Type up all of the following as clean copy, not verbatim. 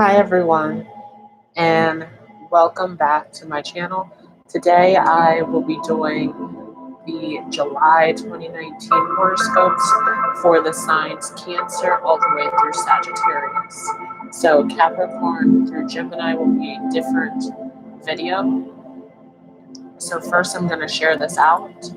Hi everyone, and welcome back to my channel. Today I will be doing the July 2019 horoscopes for the signs Cancer all the way through Sagittarius. So Capricorn through Gemini will be a different video. So first I'm going to share this out.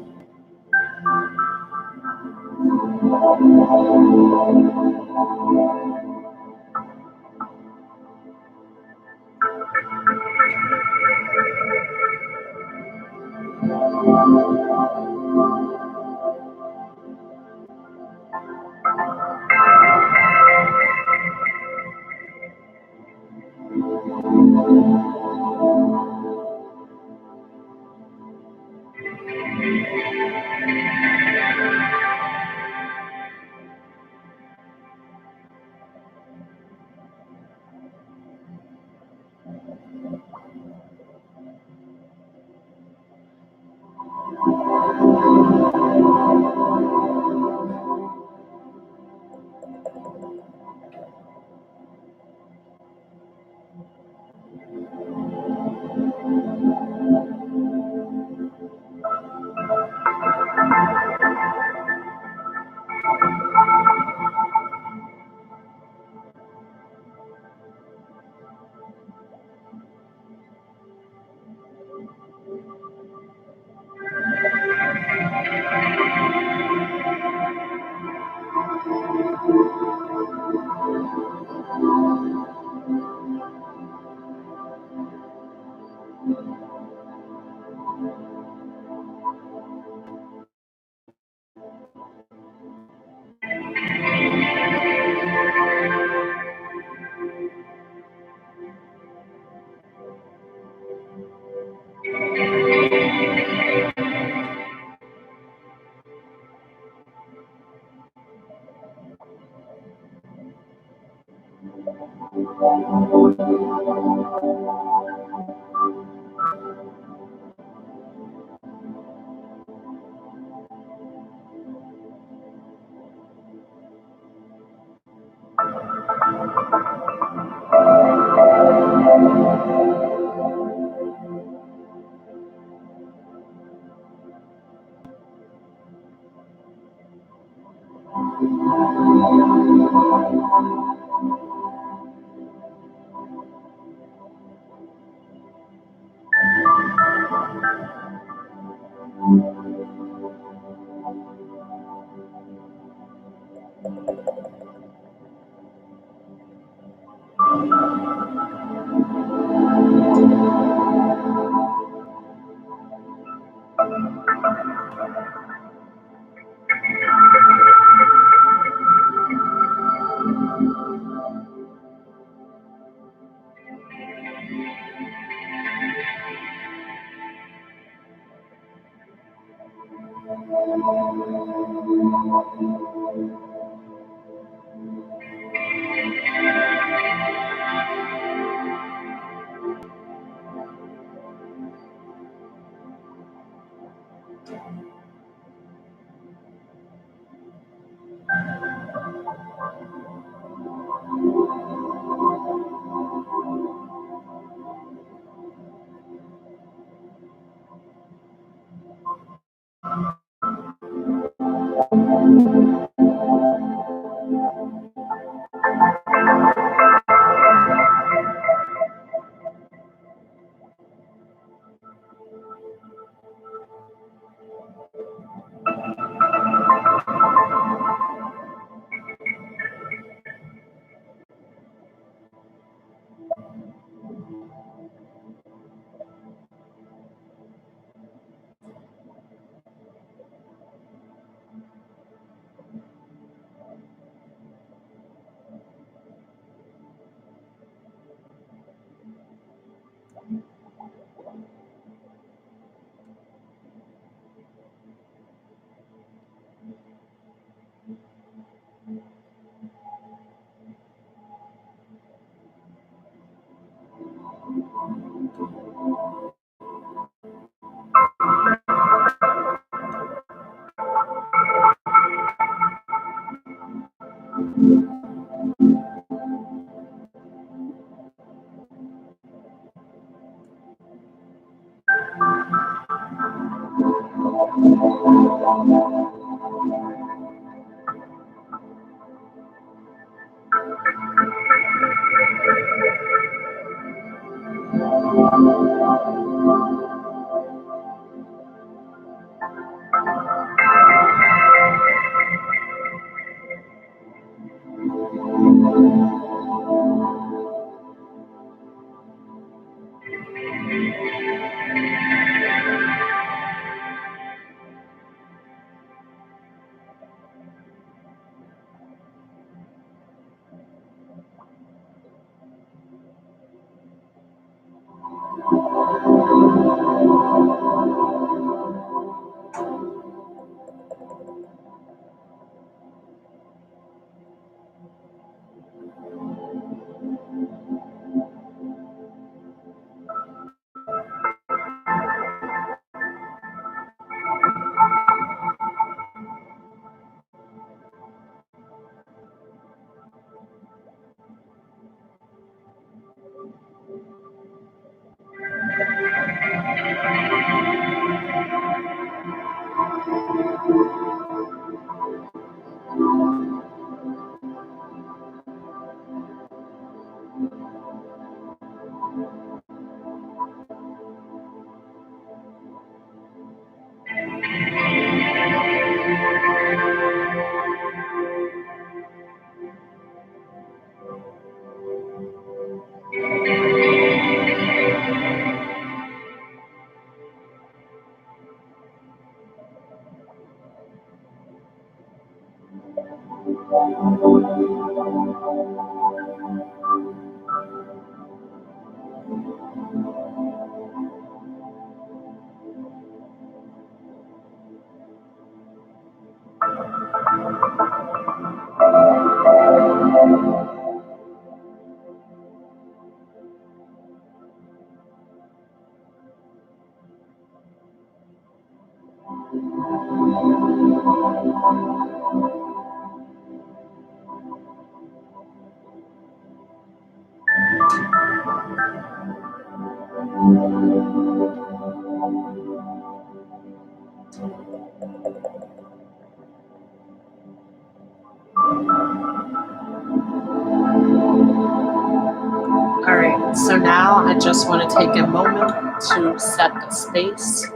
All right, so now I just want to take a moment to set the space.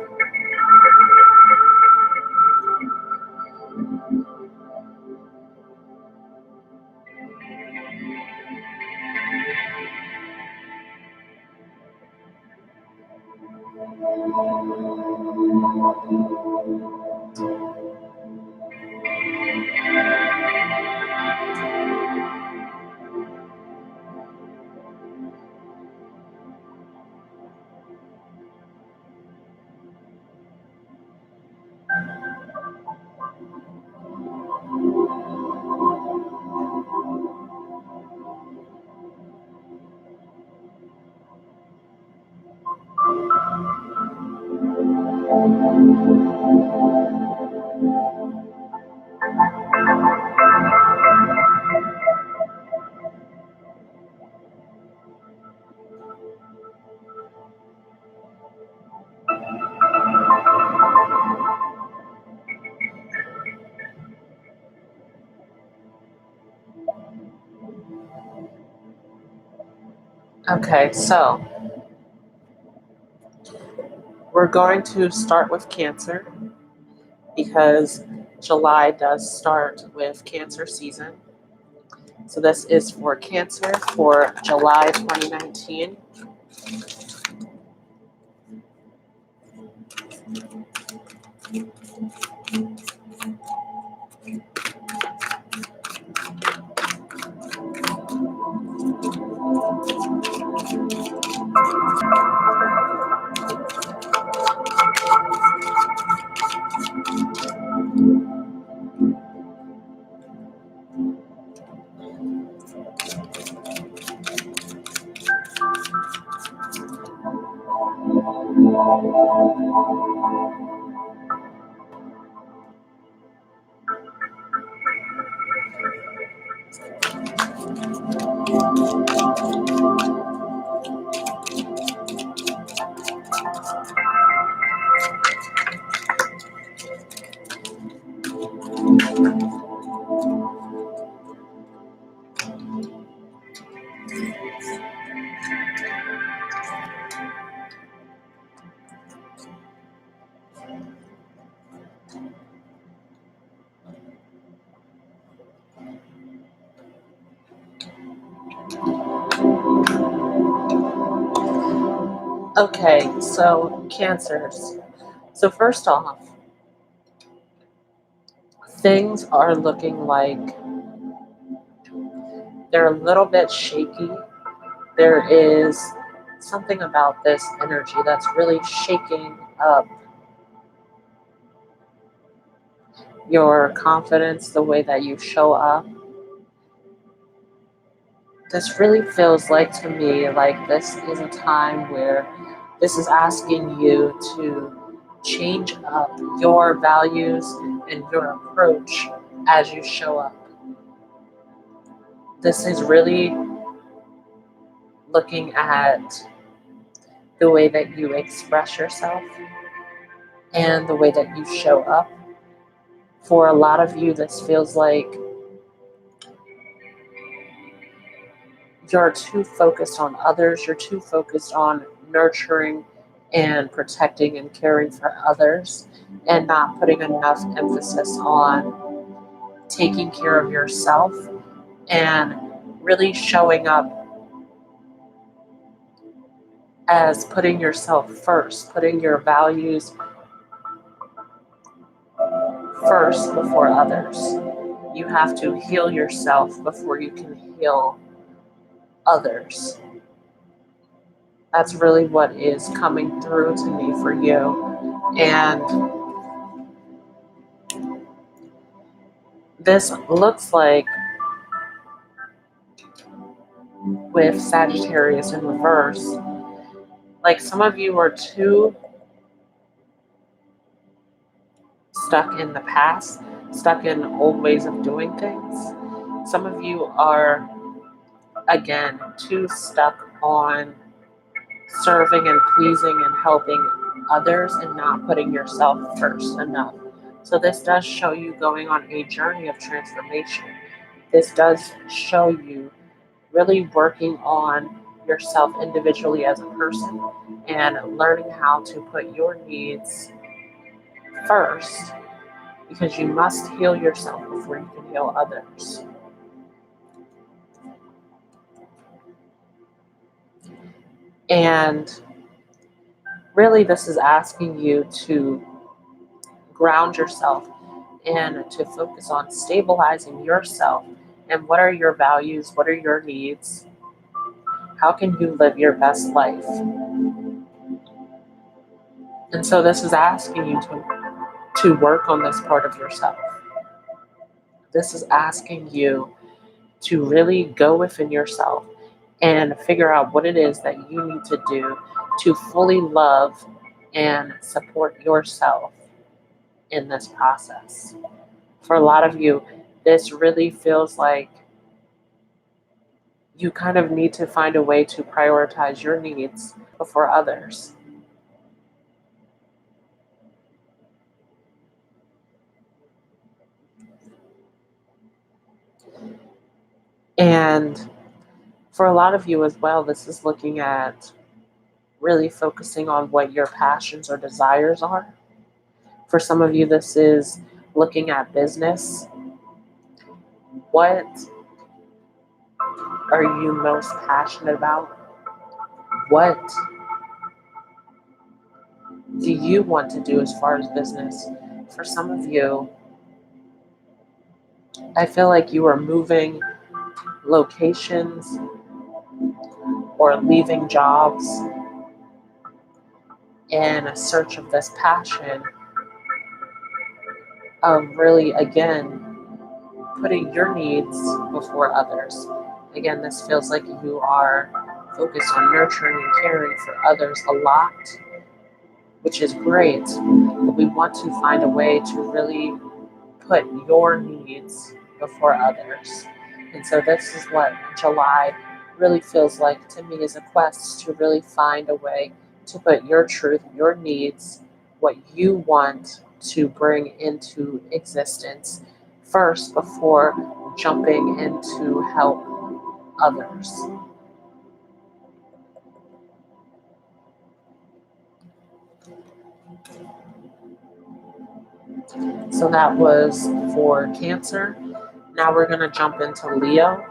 Okay, so we're going to start with Cancer because July does start with Cancer season. So this is for Cancer for July 2019. Okay, so Cancers. So first off, things are looking like they're a little bit shaky. There is something about this energy that's really shaking up your confidence, the way that you show up. This really feels like to me like this is a time where this is asking you to change up your values and your approach as you show up. This is really looking at the way that you express yourself and the way that you show up. For a lot of you, this feels like you're too focused on others, you're too focused on nurturing and protecting and caring for others, and not putting enough emphasis on taking care of yourself and really showing up as putting yourself first, putting your values first before others. You have to heal yourself before you can heal others. That's really what is coming through to me for you. And this looks like with Sagittarius in reverse, like some of you are too stuck in the past, stuck in old ways of doing things. Some of you are, again, too stuck on serving and pleasing and helping others and not putting yourself first enough. So this does show you going on a journey of transformation. This does show you really working on yourself individually as a person and learning how to put your needs first, because you must heal yourself before you can heal others. And really, this is asking you to ground yourself and to focus on stabilizing yourself. And what are your values? What are your needs? How can you live your best life? And so this is asking you to work on this part of yourself. This is asking you to really go within yourself and figure out what it is that you need to do to fully love and support yourself in this process. For a lot of you, this really feels like you kind of need to find a way to prioritize your needs before others. And for a lot of you as well, this is looking at really focusing on what your passions or desires are. For some of you, this is looking at business. What are you most passionate about? What do you want to do as far as business? For some of you, I feel like you are moving locations or leaving jobs in a search of this passion of really, again, putting your needs before others. Again, this feels like you are focused on nurturing and caring for others a lot, which is great, but we want to find a way to really put your needs before others. And so this is what July really feels like to me, is a quest to really find a way to put your truth, your needs, what you want to bring into existence first before jumping in to help others. So that was for Cancer. Now we're going to jump into Leo.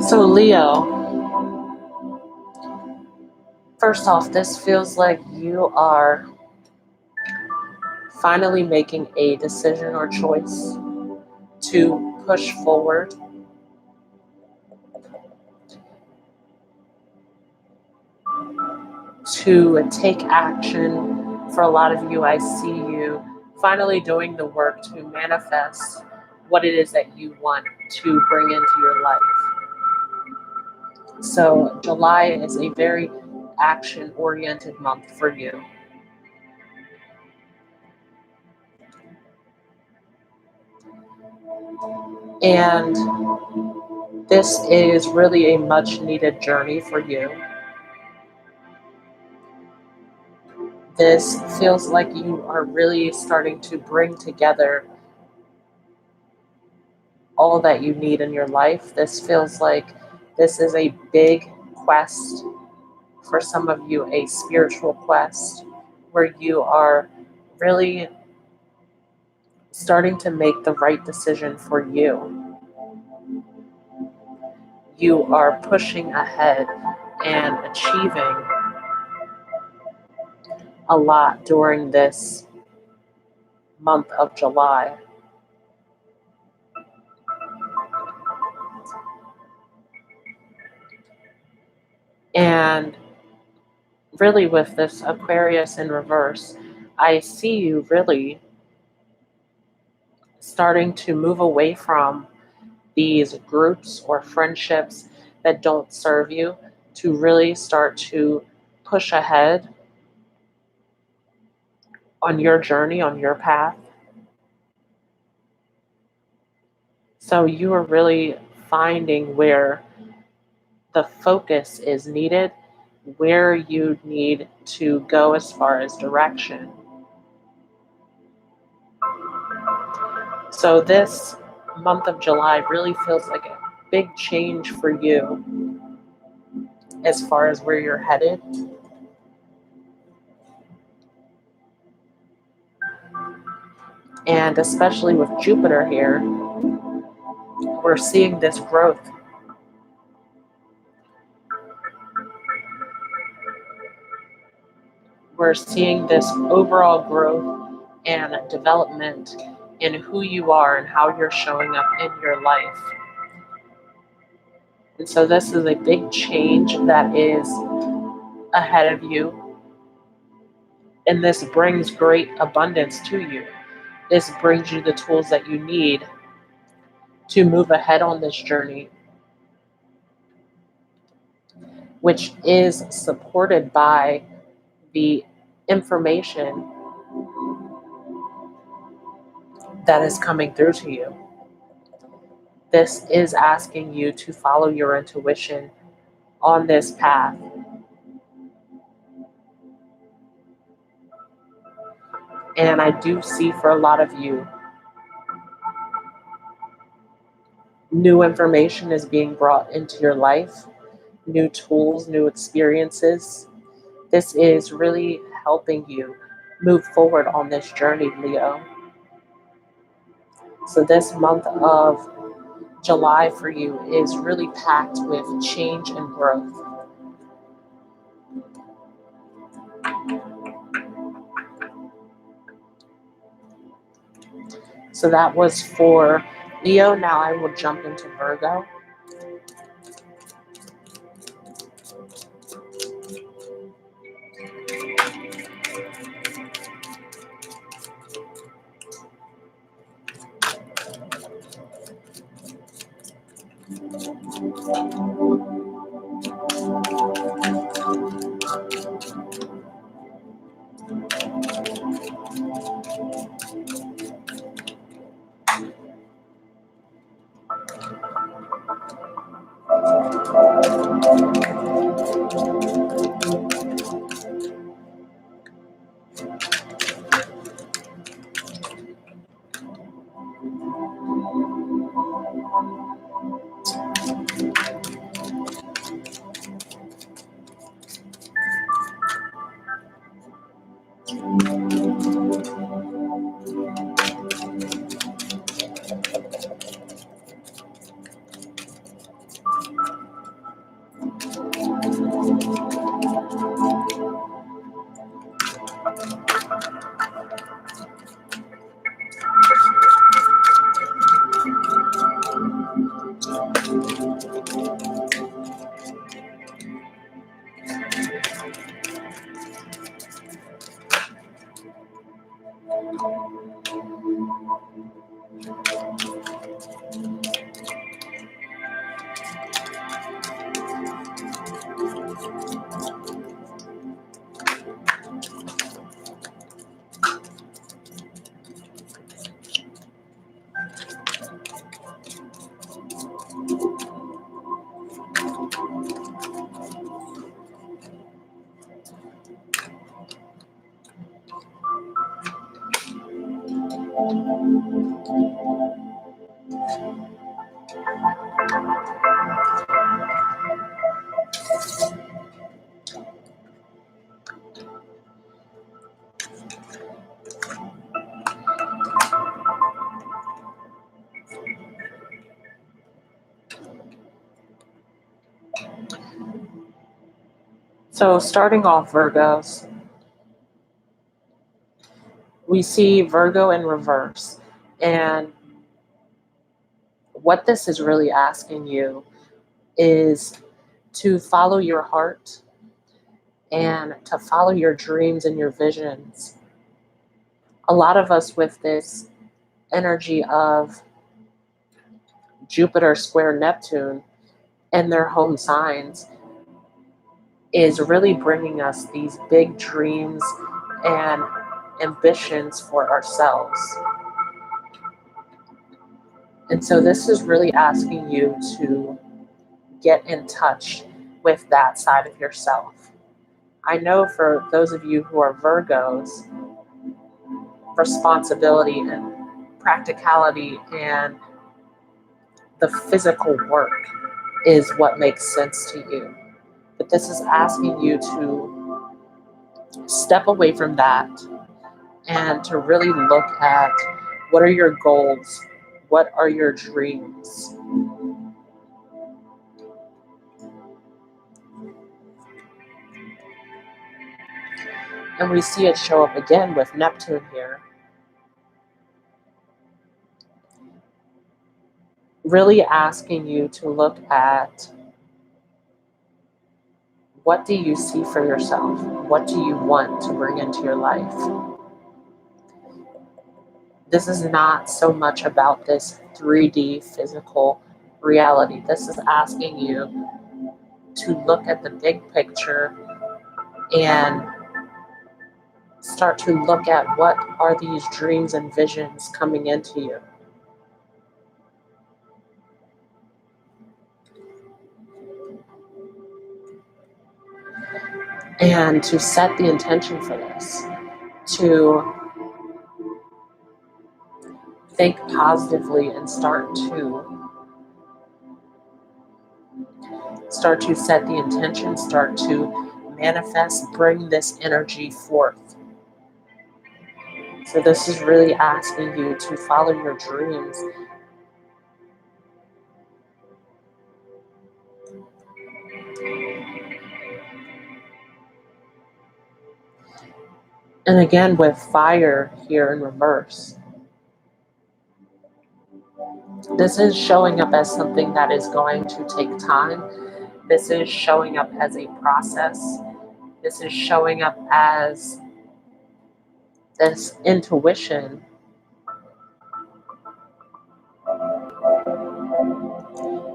So Leo, first off, this feels like you are finally making a decision or choice to push forward, to take action. For a lot of you, I see you finally doing the work to manifest what it is that you want to bring into your life. So July is a very action-oriented month for you. And this is really a much-needed journey for you. This feels like you are really starting to bring together all that you need in your life. This feels like this is a big quest. For some of you, a spiritual quest where you are really starting to make the right decision for you. You are pushing ahead and achieving a lot during this month of July. And really, with this Aquarius in reverse, I see you really starting to move away from these groups or friendships that don't serve you, to really start to push ahead on your journey, on your path. So you are really finding where the focus is needed, where you need to go as far as direction. So this month of July really feels like a big change for you as far as where you're headed. And especially with Jupiter here, we're seeing this growth. We're seeing this overall growth and development in who you are and how you're showing up in your life. And so this is a big change that is ahead of you. And this brings great abundance to you. This brings you the tools that you need to move ahead on this journey, which is supported by the information that is coming through to you. This is asking you to follow your intuition on this path. And I do see for a lot of you, new information is being brought into your life, new tools, new experiences. This is really helping you move forward on this journey, Leo. So this month of July for you is really packed with change and growth. So that was for Leo. Now I will jump into Virgo. So starting off, Virgos, we see Virgo in reverse. And what this is really asking you is to follow your heart and to follow your dreams and your visions. A lot of us with this energy of Jupiter square Neptune and their home signs is really bringing us these big dreams and ambitions for ourselves. And so this is really asking you to get in touch with that side of yourself. I know for those of you who are Virgos, responsibility and practicality and the physical work is what makes sense to you. But this is asking you to step away from that and to really look at what are your goals, what are your dreams. And we see it show up again with Neptune here. Really asking you to look at what do you see for yourself? What do you want to bring into your life? This is not so much about this 3D physical reality. This is asking you to look at the big picture and start to look at what are these dreams and visions coming into you. And to set the intention for this, to think positively and start to set the intention, start to manifest, bring this energy forth. So this is really asking you to follow your dreams. And again, with fire here in reverse, this is showing up as something that is going to take time. This is showing up as a process. This is showing up as this intuition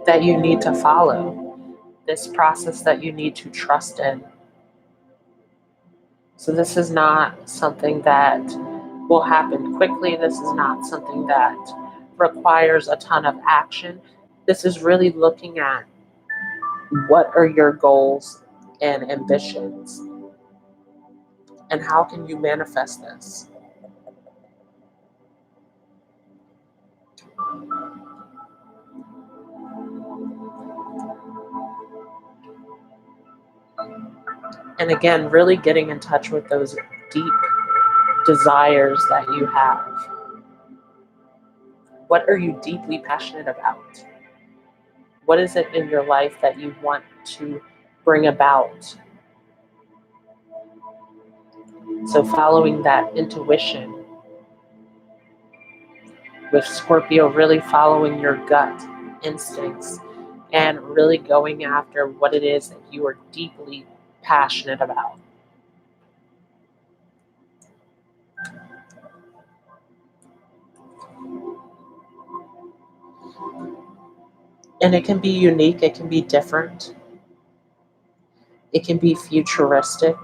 that you need to follow, this process that you need to trust in. So this is not something that will happen quickly. This is not something that requires a ton of action. This is really looking at what are your goals and ambitions, and how can you manifest this? And again, really getting in touch with those deep desires that you have. What are you deeply passionate about? What is it in your life that you want to bring about? So following that intuition, with Scorpio really following your gut instincts and really going after what it is that you are deeply passionate about. And it can be unique, it can be different, it can be futuristic.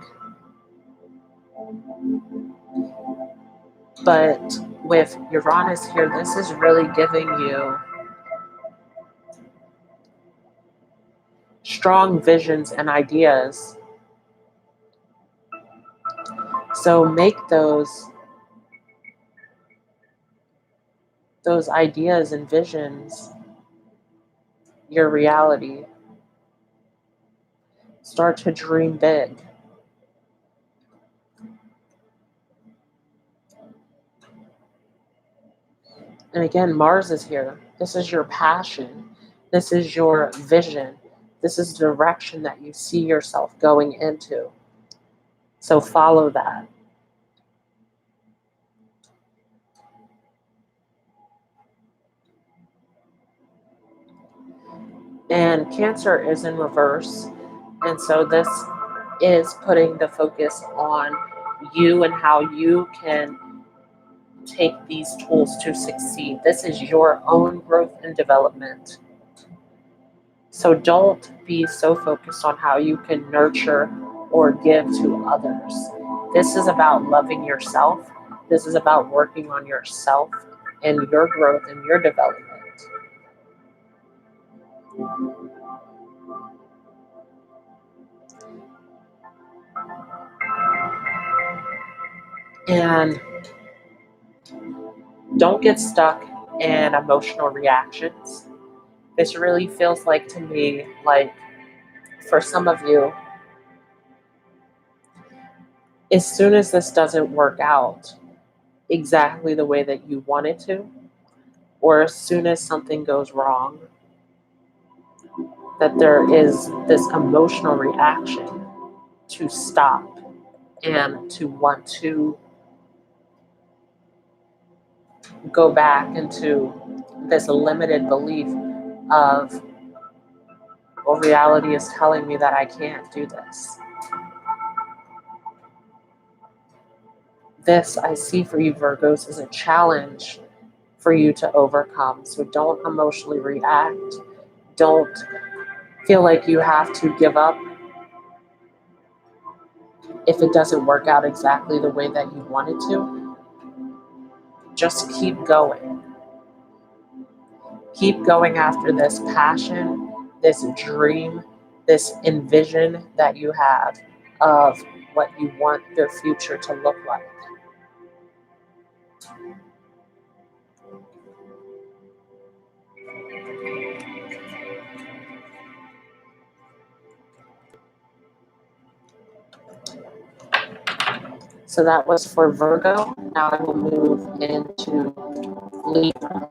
But with Uranus here, this is really giving you strong visions and ideas. So make those ideas and visions your reality. Start to dream big. And again, Mars is here. This is your passion. This is your vision. This is the direction that you see yourself going into. So follow that. And Cancer is in reverse. And so this is putting the focus on you and how you can take these tools to succeed. This is your own growth and development. So don't be so focused on how you can nurture or give to others. This is about loving yourself. This is about working on yourself and your growth and your development. And don't get stuck in emotional reactions. This really feels like to me, like for some of you, as soon as this doesn't work out exactly the way that you want it to, or as soon as something goes wrong, that there is this emotional reaction to stop and to want to go back into this limited belief of, well, reality is telling me that I can't do this. This I see for you, Virgos, is a challenge for you to overcome. So don't emotionally react. Don't feel like you have to give up if it doesn't work out exactly the way that you want it to. Just keep going. Keep going after this passion, this dream, this envision that you have of what you want your future to look like. So that was for Virgo. Now I will move into Libra.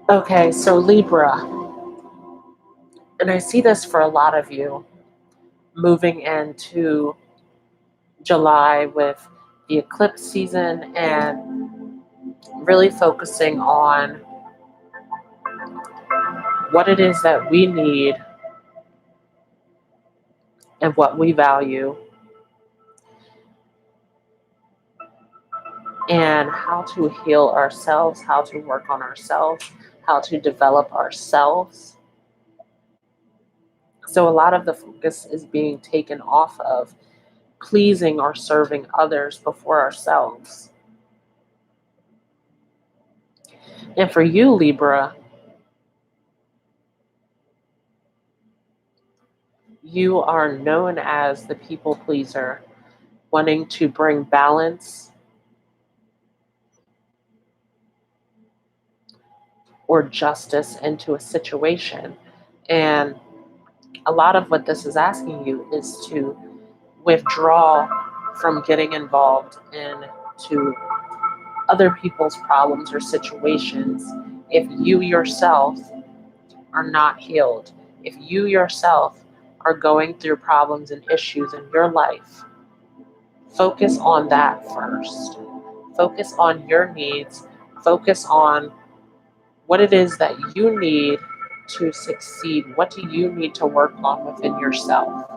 Okay, so Libra, and I see this for a lot of you moving into July with the eclipse season and really focusing on what it is that we need and what we value, and how to heal ourselves, how to work on ourselves, how to develop ourselves. So a lot of the focus is being taken off of pleasing or serving others before ourselves. And for you, Libra, you are known as the people pleaser, wanting to bring balance or justice into a situation. And a lot of what this is asking you is to withdraw from getting involved into other people's problems or situations if you yourself are not healed, if you yourself are going through problems and issues in your life. Focus on that first. Focus on your needs. Focus on what it is that you need to succeed. What do you need to work on within yourself?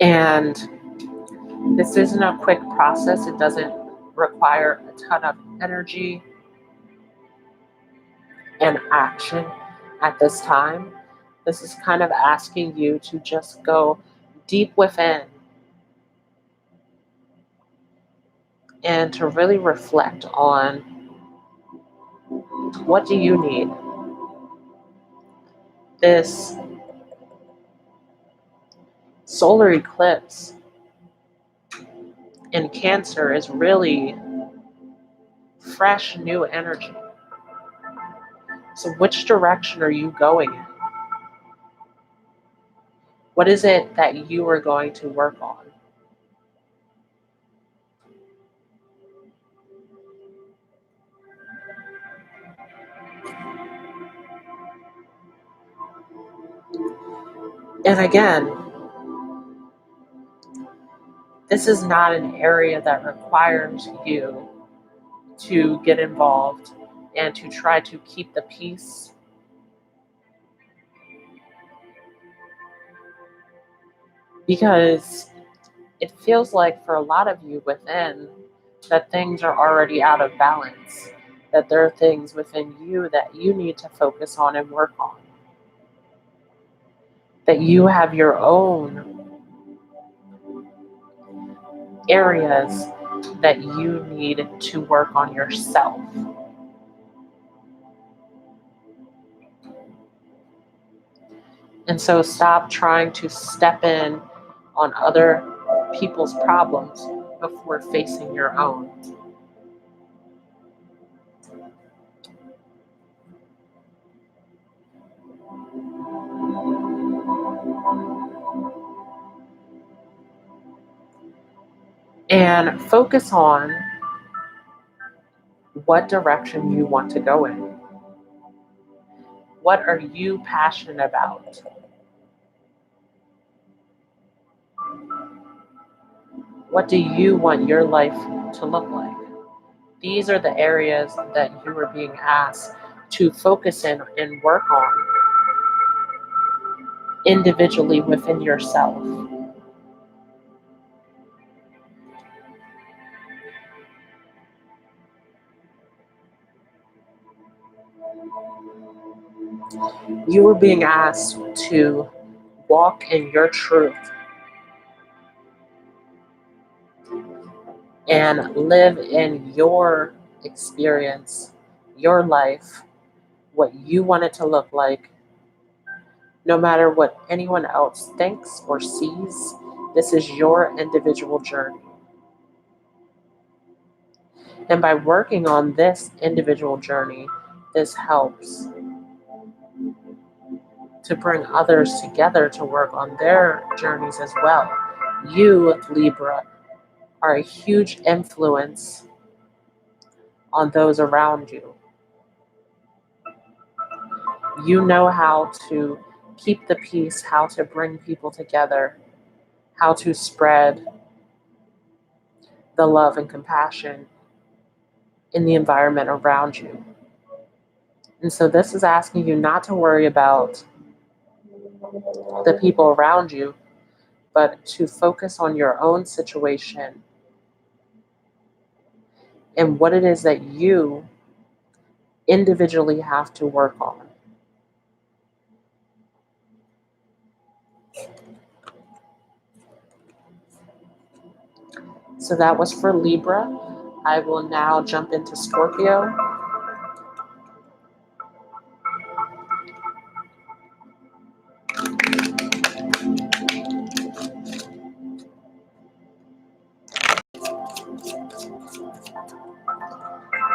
And this isn't a quick process. It doesn't require a ton of energy and action at this time. This is kind of asking you to just go deep within and to really reflect on what do you need. This solar eclipse in Cancer is really fresh, new energy. So which direction are you going in? What is it that you are going to work on? And again, this is not an area that requires you to get involved and to try to keep the peace. Because it feels like for a lot of you within that things are already out of balance, that there are things within you that you need to focus on and work on, that you have your own areas that you need to work on yourself. And so stop trying to step in on other people's problems before facing your own. And focus on what direction you want to go in. What are you passionate about? What do you want your life to look like? These are the areas that you are being asked to focus in and work on individually within yourself. You are being asked to walk in your truth and live in your experience, your life, what you want it to look like, no matter what anyone else thinks or sees. This is your individual journey. And by working on this individual journey, this helps to bring others together to work on their journeys as well. You, Libra, are a huge influence on those around you. You know how to keep the peace, how to bring people together, how to spread the love and compassion in the environment around you. And so this is asking you not to worry about the people around you, but to focus on your own situation and what it is that you individually have to work on. So that was for Libra. I will now jump into Scorpio.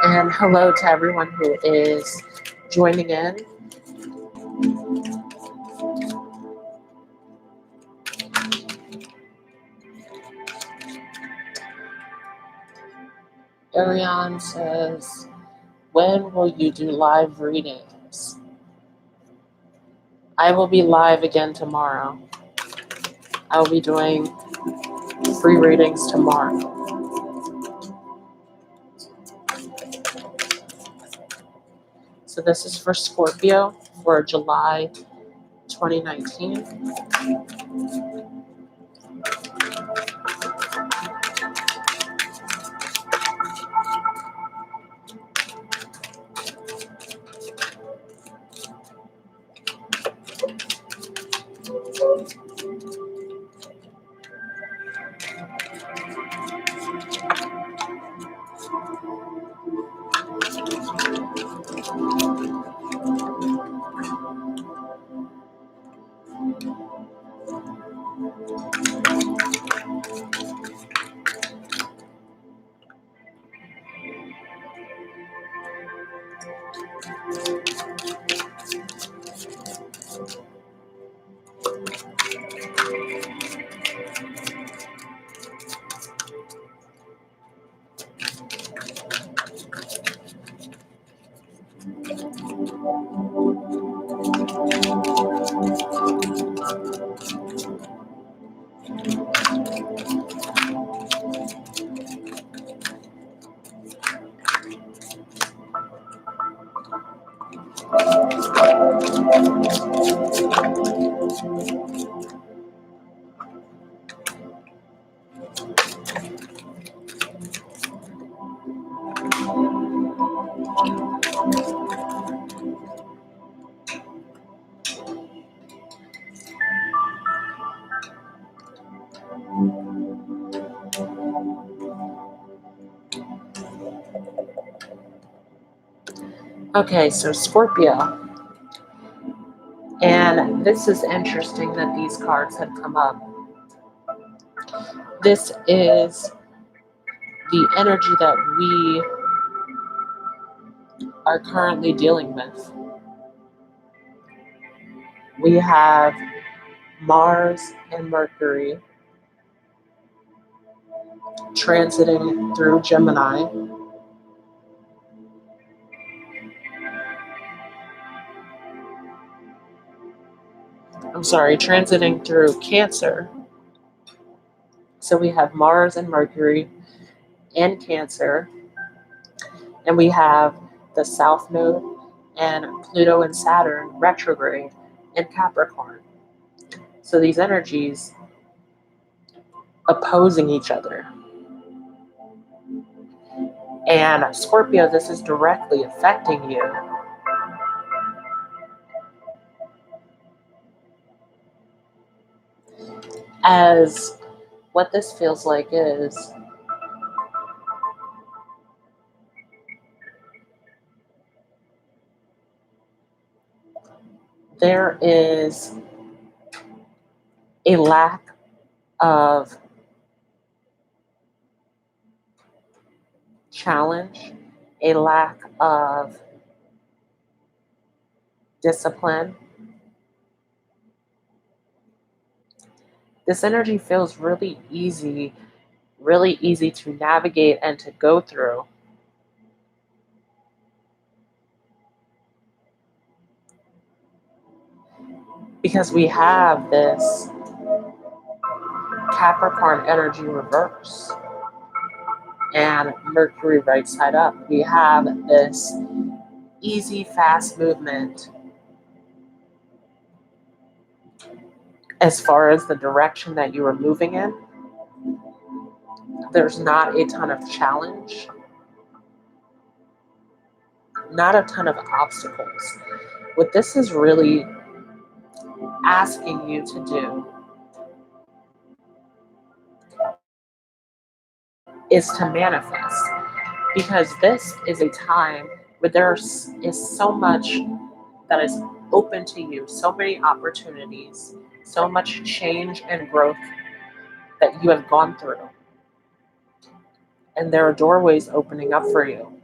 And hello to everyone who is joining in. Ariane says, when will you do live readings? I will be live again tomorrow. I will be doing free readings tomorrow. So this is for Scorpio for July 2019. Okay, so Scorpio. And this is interesting that these cards have come up. This is the energy that we are currently dealing with. We have Mars and Mercury transiting through Gemini. Transiting through Cancer. So we have Mars and Mercury in Cancer, and we have the South Node and Pluto and Saturn retrograde in Capricorn. So these energies opposing each other. And Scorpio, this is directly affecting you. As what this feels like is there is a lack of challenge, a lack of discipline. This energy feels really easy to navigate and to go through. Because we have this Capricorn energy reverse and Mercury right side up. We have this easy, fast movement as far as the direction that you are moving in. There's not a ton of challenge, not a ton of obstacles. What this is really asking you to do is to manifest, because this is a time where there is so much that is open to you, so many opportunities, so much change and growth that you have gone through. And there are doorways opening up for you.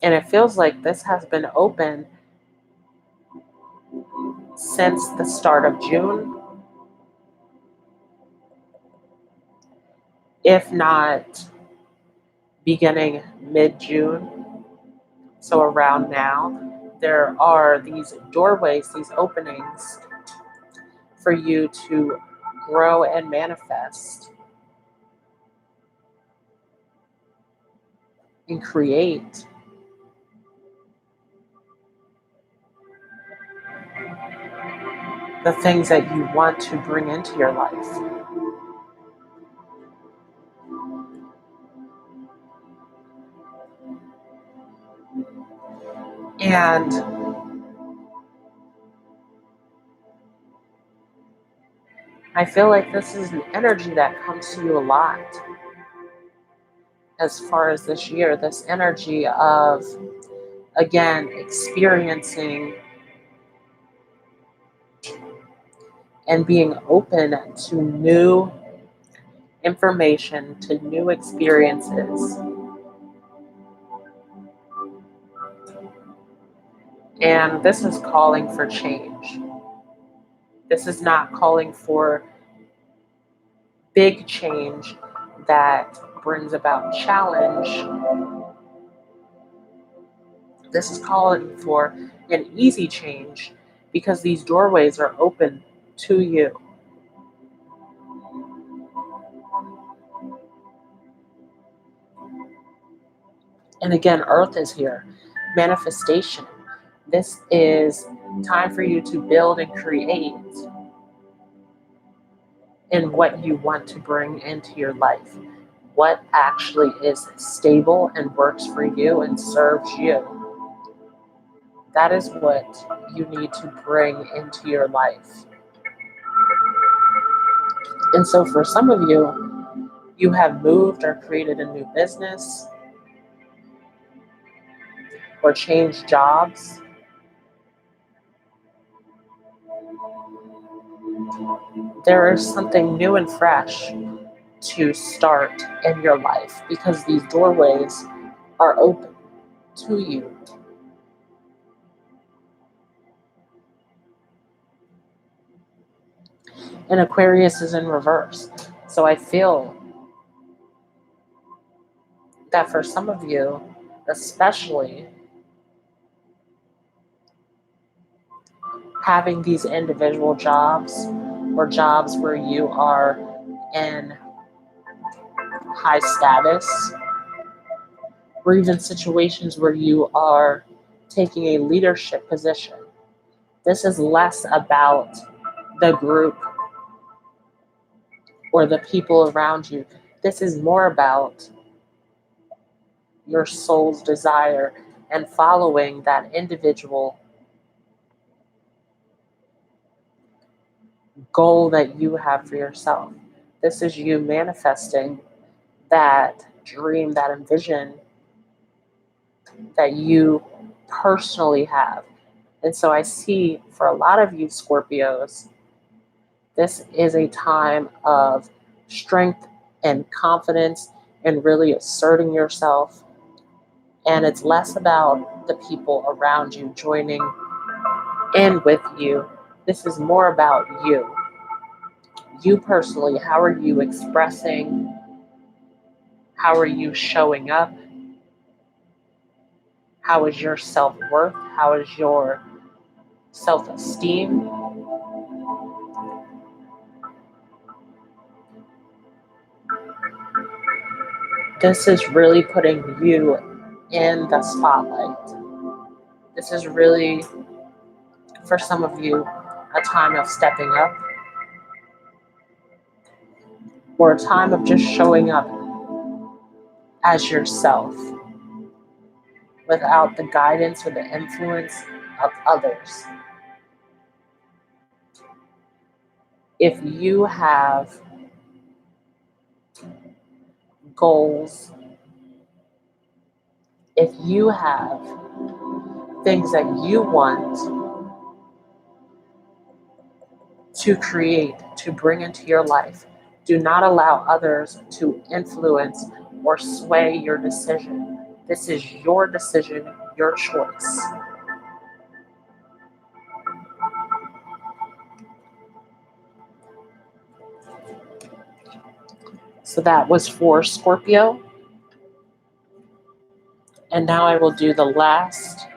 And it feels like this has been open since the start of June, if not beginning mid-June. So around now, there are these doorways, these openings for you to grow and manifest and create the things that you want to bring into your life. And I feel like this is an energy that comes to you a lot as far as this year, this energy of, again, experiencing and being open to new information, to new experiences. And this is calling for change. This is not calling for big change that brings about challenge. This is calling for an easy change because these doorways are open to you. And again, Earth is here. Manifestation. This is time for you to build and create in what you want to bring into your life. What actually is stable and works for you and serves you. That is what you need to bring into your life. And so for some of you, you have moved or created a new business or changed jobs. There is something new and fresh to start in your life because these doorways are open to you. And Aquarius is in reverse. So I feel that for some of you, especially, having these individual jobs or jobs where you are in high status, or even situations where you are taking a leadership position. This is less about the group or the people around you. This is more about your soul's desire and following that individual goal that you have for yourself. This is you manifesting that dream, that envision that you personally have. And so I see for a lot of you Scorpios, this is a time of strength and confidence and really asserting yourself And it's less about the people around you joining in with you. This is more about you. You personally, how are you expressing? How are you showing up? How is your self-worth? How is your self-esteem? This is really putting you in the spotlight. This is really, for some of you, a time of stepping up, or a time of just showing up as yourself without the guidance or the influence of others. If you have goals, if you have things that you want to create, to bring into your life, do not allow others to influence or sway your decision. This is your decision, your choice. So that was for Scorpio. And now I will do the last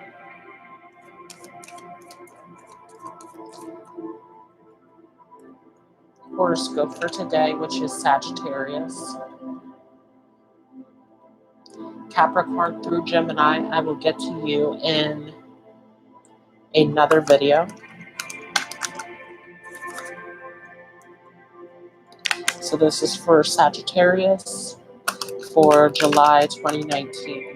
horoscope for today, which is Sagittarius, Capricorn through Gemini. I will get to you in another video. So this is for Sagittarius for July 2019.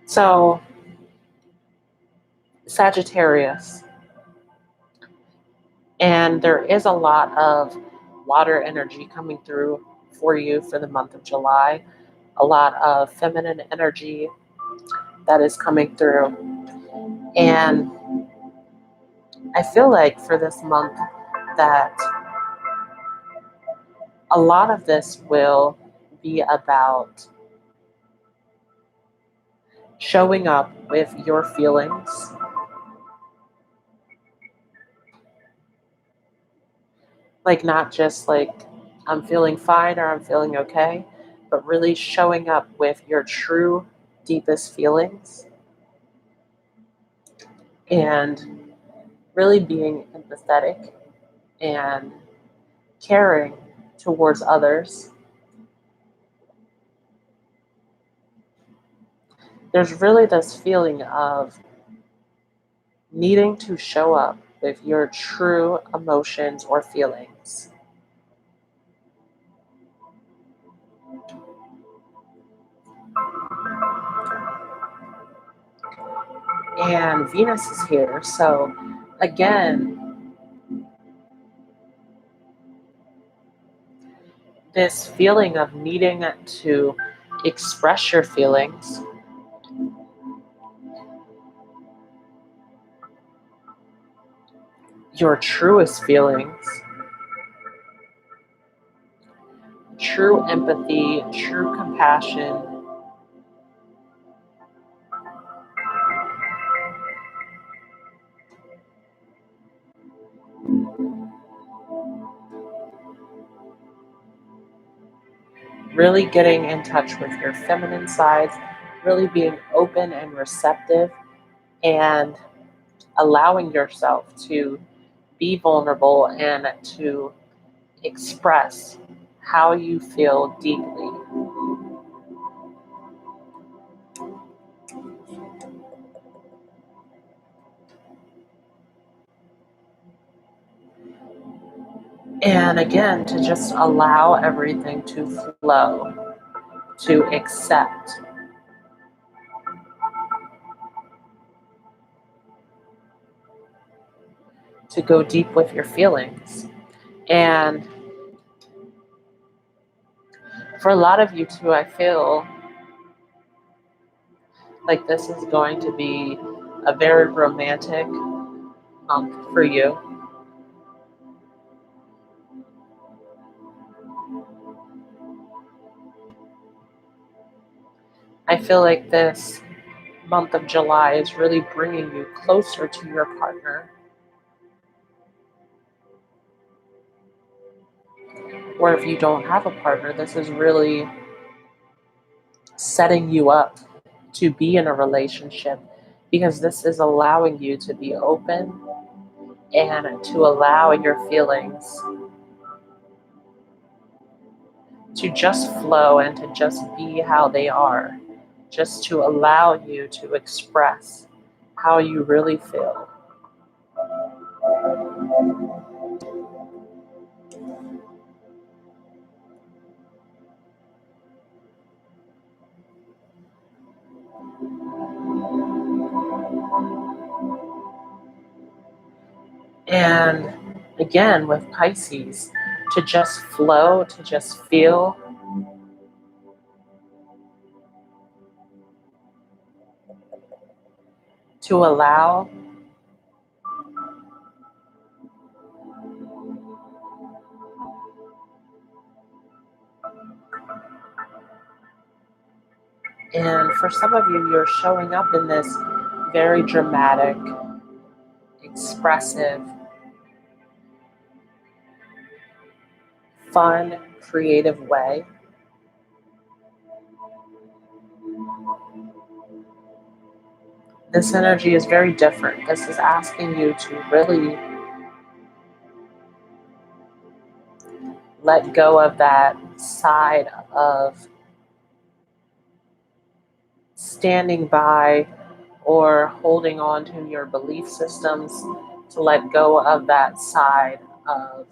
So Sagittarius, and there is a lot of water energy coming through for you for the month of July, a lot of feminine energy that is coming through. And I feel like for this month that a lot of this will be about showing up with your feelings, like not just like I'm feeling fine or I'm feeling okay, but really showing up with your true deepest feelings and really being empathetic and caring towards others. There's really this feeling of needing to show up with your true emotions or feelings. And Venus is here. So again, this feeling of needing to express your feelings, your truest feelings, true empathy, true compassion, really getting in touch with your feminine sides, really being open and receptive, and allowing yourself to be vulnerable and to express how you feel deeply. And again, to just allow everything to flow, to accept. To go deep with your feelings. And for a lot of you too, I feel like this is going to be a very romantic month for you. I feel like this month of July is really bringing you closer to your partner. Or if you don't have a partner, this is really setting you up to be in a relationship, because this is allowing you to be open and to allow your feelings to just flow and to just be how they are, just to allow you to express how you really feel. And again, with Pisces, to just flow, to just feel, to allow. And for some of you, you're showing up in this very dramatic, expressive, fun, creative way. This energy is very different. This is asking you to really let go of that side of standing by or holding on to your belief systems, to let go of that side of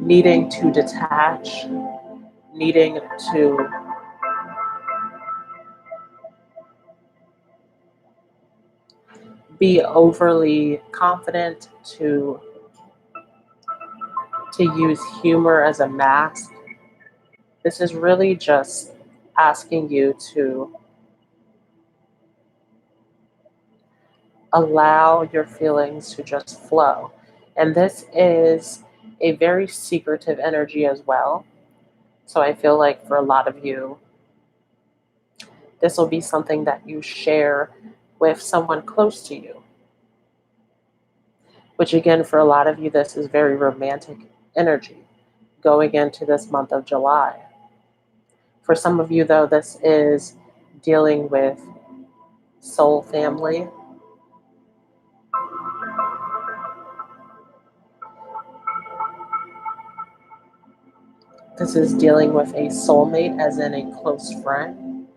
needing to detach, needing to be overly confident, to use humor as a mask. This is really just asking you to allow your feelings to just flow. And this is a very secretive energy as well. So I feel like for a lot of you, this will be something that you share with someone close to you. Which again, for a lot of you, this is very romantic energy going into this month of July. For some of you, though, this is dealing with soul family. This is dealing with a soulmate, as in a close friend.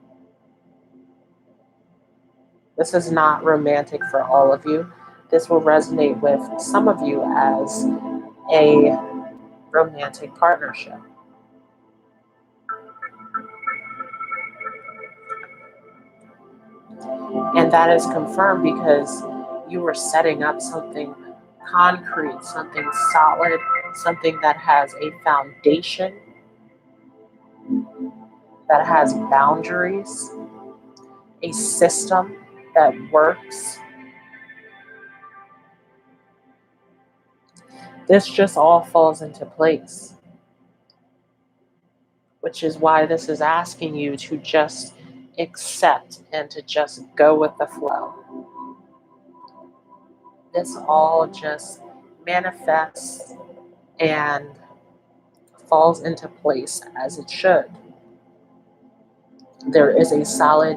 This is not romantic for all of you. This will resonate with some of you as a romantic partnership. And that is confirmed because you were setting up something concrete, something solid, something that has a foundation, that has boundaries, a system that works. This just all falls into place, which is why this is asking you to just accept and to just go with the flow. This all just manifests and falls into place as it should. There is a solid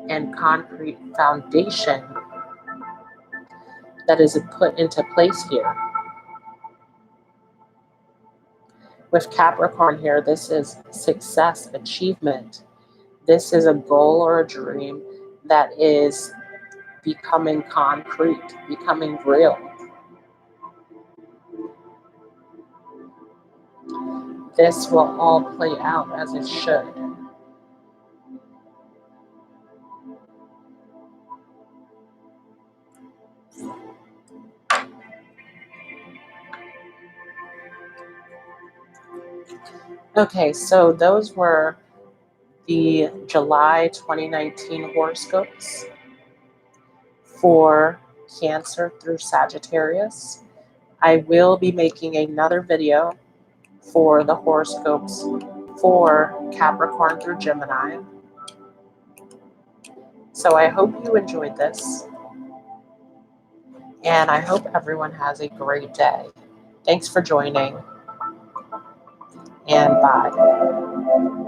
and concrete foundation that is put into place here. With Capricorn here, this is success, achievement. This is a goal or a dream that is becoming concrete, becoming real. This will all play out as it should. Okay, so those were the July 2019 horoscopes for Cancer through Sagittarius. I will be making another video for the horoscopes for Capricorn through Gemini. So I hope you enjoyed this, and I hope everyone has a great day. Thanks for joining, and bye.